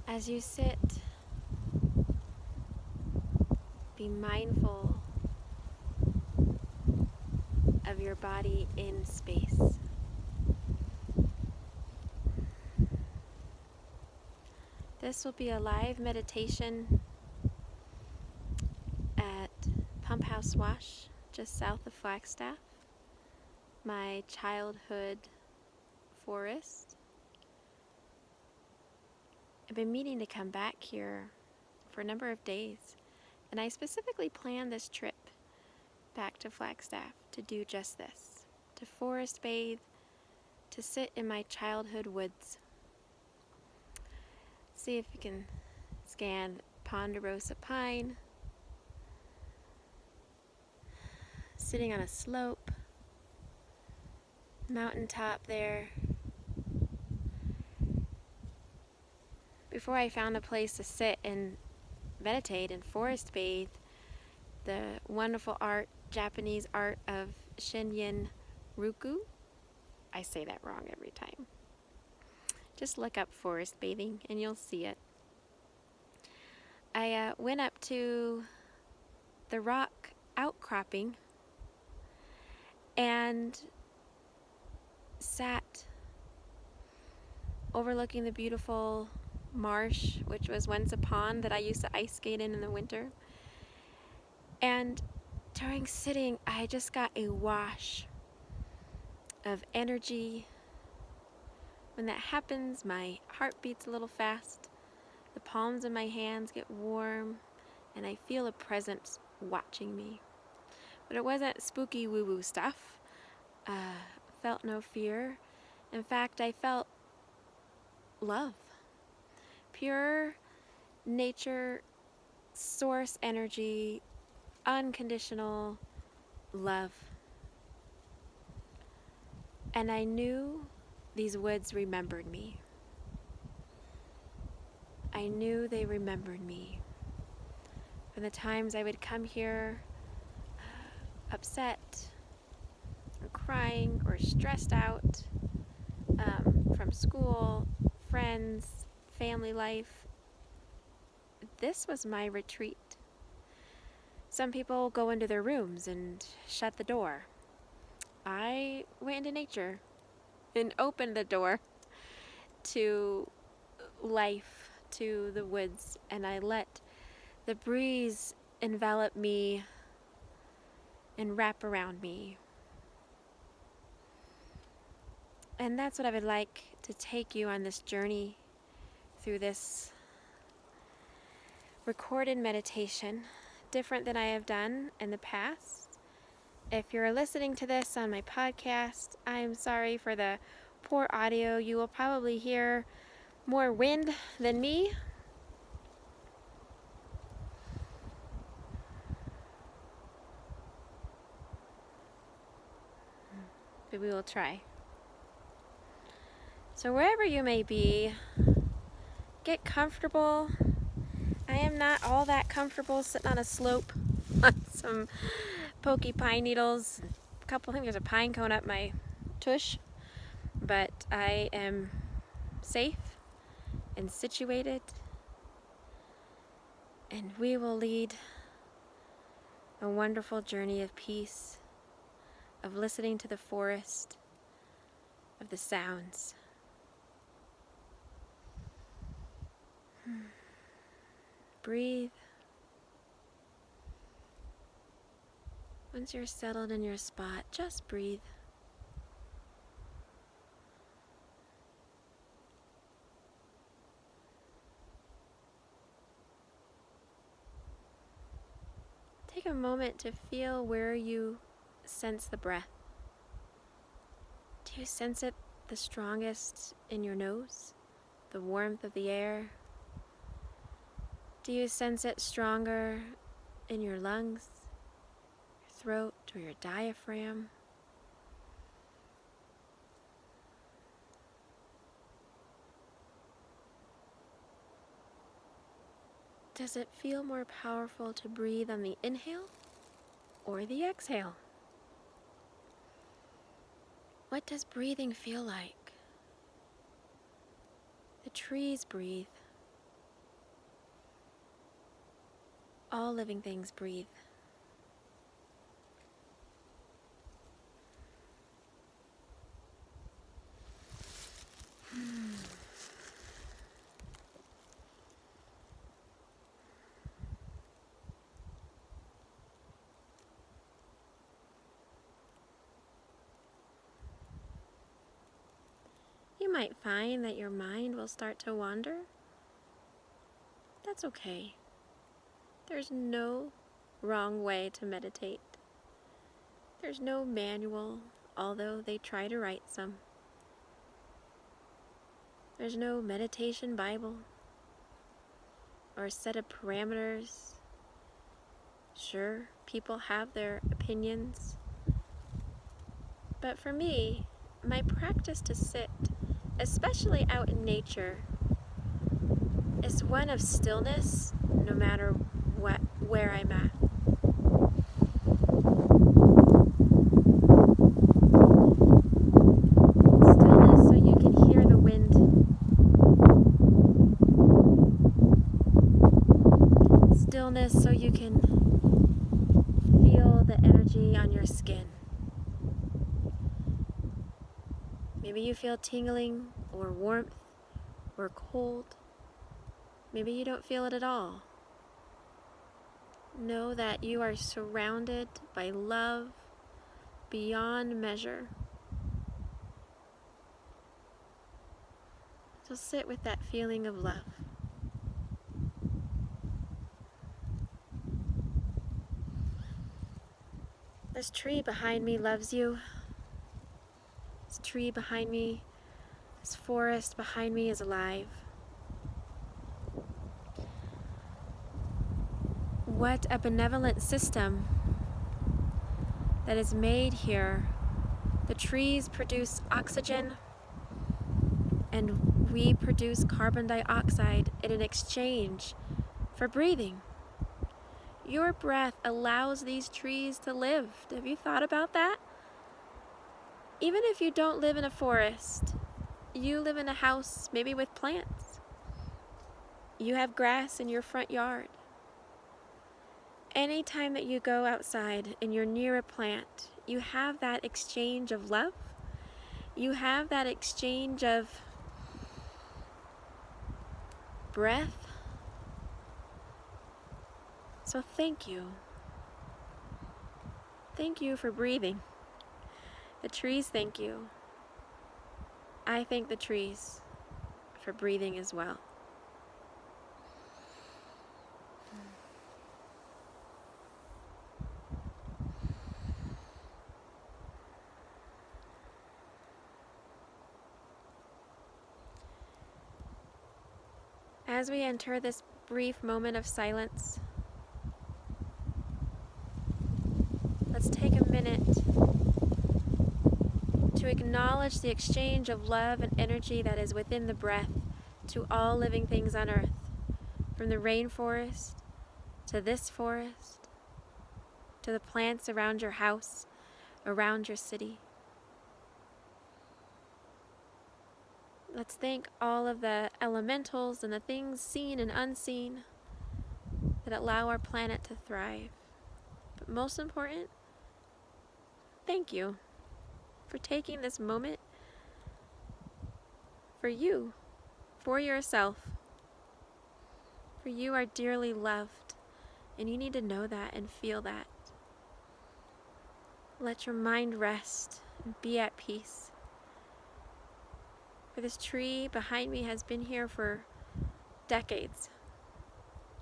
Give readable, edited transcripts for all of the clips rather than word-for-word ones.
As you sit, be mindful of your body in space. This will be a live meditation at Pump House Wash, just south of Flagstaff, my childhood forest. I've been meaning to come back here for a number of days, and I specifically planned this trip back to Flagstaff to do just this, to forest bathe, to sit in my childhood woods. See if you can scan ponderosa pine, sitting on a slope, mountaintop there. Before I found a place to sit and meditate and forest bathe, the wonderful Japanese art of Shinrin Yuko. I say that wrong every time. Just look up forest bathing and you'll see it. I went up to the rock outcropping and sat overlooking the beautiful marsh, which was once a pond that I used to ice skate in the winter. And during sitting, I just got a wash of energy. When that happens, my heart beats a little fast, the palms of my hands get warm, and I feel a presence watching me. But it wasn't spooky woo-woo stuff. Felt no fear. In fact, I felt love. Pure nature, source energy, unconditional love. And I knew these woods remembered me. I knew they remembered me. From the times I would come here upset, or crying, or stressed out from school, friends, family life. This was my retreat. Some people go into their rooms and shut the door. I went into nature and opened the door to life, to the woods, and I let the breeze envelop me and wrap around me. And that's what I would like to take you on this journey through this recorded meditation, different than I have done in the past. If you're listening to this on my podcast, I'm sorry for the poor audio. You will probably hear more wind than me. But we will try. So wherever you may be, get comfortable. I am not all that comfortable sitting on a slope on some pokey pine needles. I think there's a pine cone up my tush. But I am safe and situated, and we will lead a wonderful journey of peace, of listening to the forest, of the sounds. Breathe. Once you're settled in your spot, just breathe. Take a moment to feel where you sense the breath. Do you sense it the strongest in your nose, the warmth of the air? Do you sense it stronger in your lungs, your throat, or your diaphragm? Does it feel more powerful to breathe on the inhale or the exhale? What does breathing feel like? The trees breathe. All living things breathe. You might find that your mind will start to wander. That's okay. There's no wrong way to meditate. There's no manual, although they try to write some. There's no meditation Bible or a set of parameters. Sure, people have their opinions, but for me, my practice to sit, especially out in nature, is one of stillness, no matter where I'm at. Stillness so you can hear the wind. Stillness so you can feel the energy on your skin. Maybe you feel tingling or warmth or cold. Maybe you don't feel it at all. Know that you are surrounded by love beyond measure. So sit with that feeling of love. This tree behind me loves you. This tree behind me, this forest behind me is alive. What a benevolent system that is made here. The trees produce oxygen and we produce carbon dioxide in an exchange for breathing. Your breath allows these trees to live. Have you thought about that? Even if you don't live in a forest, you live in a house maybe with plants. You have grass in your front yard. Anytime that you go outside and you're near a plant, you have that exchange of love. You have that exchange of breath. So thank you. Thank you for breathing. The trees thank you. I thank the trees for breathing as well. As we enter this brief moment of silence, let's take a minute to acknowledge the exchange of love and energy that is within the breath to all living things on earth, from the rainforest to this forest, to the plants around your house, around your city. Let's thank all of the elementals and the things seen and unseen that allow our planet to thrive. But most important, thank you for taking this moment for you, for yourself. For you are dearly loved, and you need to know that and feel that. Let your mind rest and be at peace. For this tree behind me has been here for decades,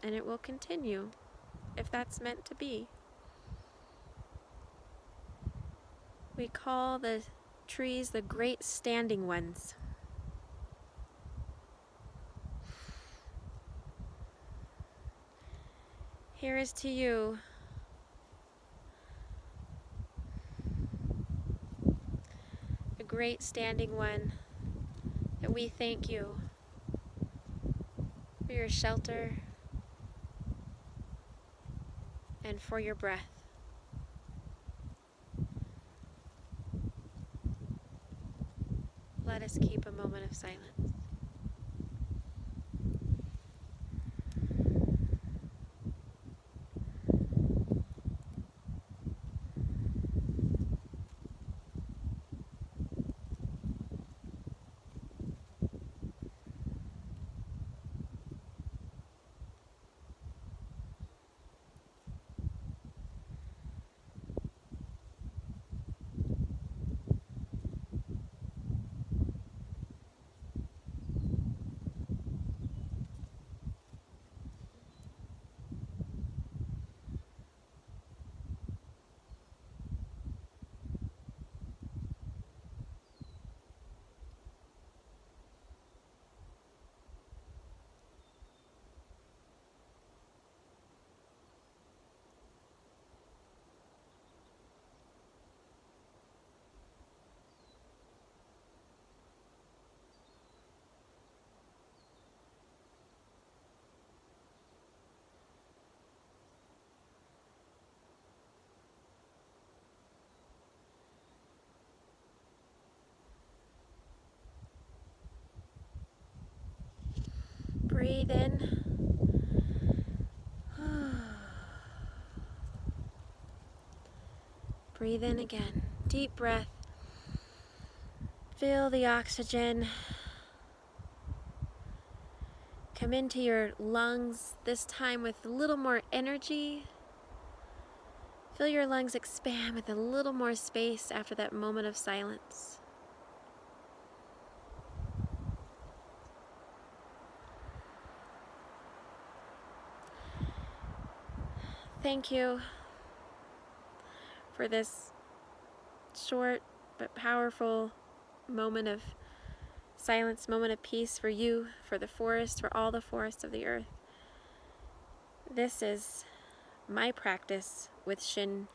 and it will continue if that's meant to be. We call the trees the great standing ones. Here is to you, the great standing one, that we thank you for your shelter and for your breath. Let us keep a moment of silence. breathe in. Breathe in again. Deep breath. Feel the oxygen come into your lungs, this time with a little more energy. Feel your lungs expand with a little more space after that moment of silence. Thank you for this short but powerful moment of silence, moment of peace for you, for the forest, for all the forests of the earth. This is my practice with Shinrin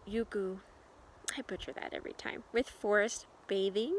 Yuko. I butcher that every time. With forest bathing.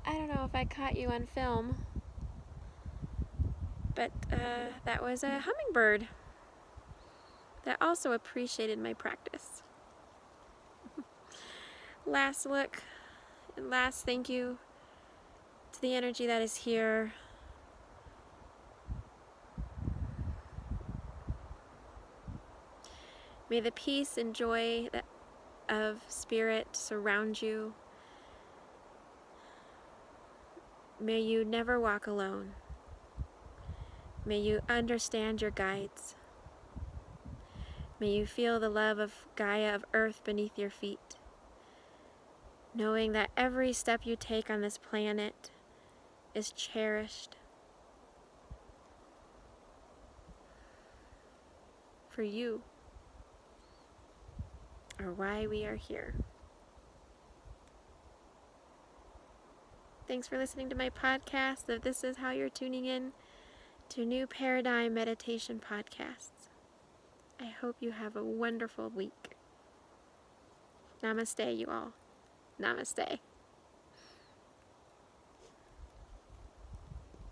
I don't know if I caught you on film, but that was a hummingbird that also appreciated my practice. Last look and last thank you to the energy that is here. May the peace and joy of spirit surround you. May you never walk alone. May you understand your guides. May you feel the love of Gaia, of earth beneath your feet, knowing that every step you take on this planet is cherished for you, or why we are here. Thanks for listening to my podcast. If this is how you're tuning in to New Paradigm Meditation Podcasts, I hope you have a wonderful week. Namaste, you all. Namaste.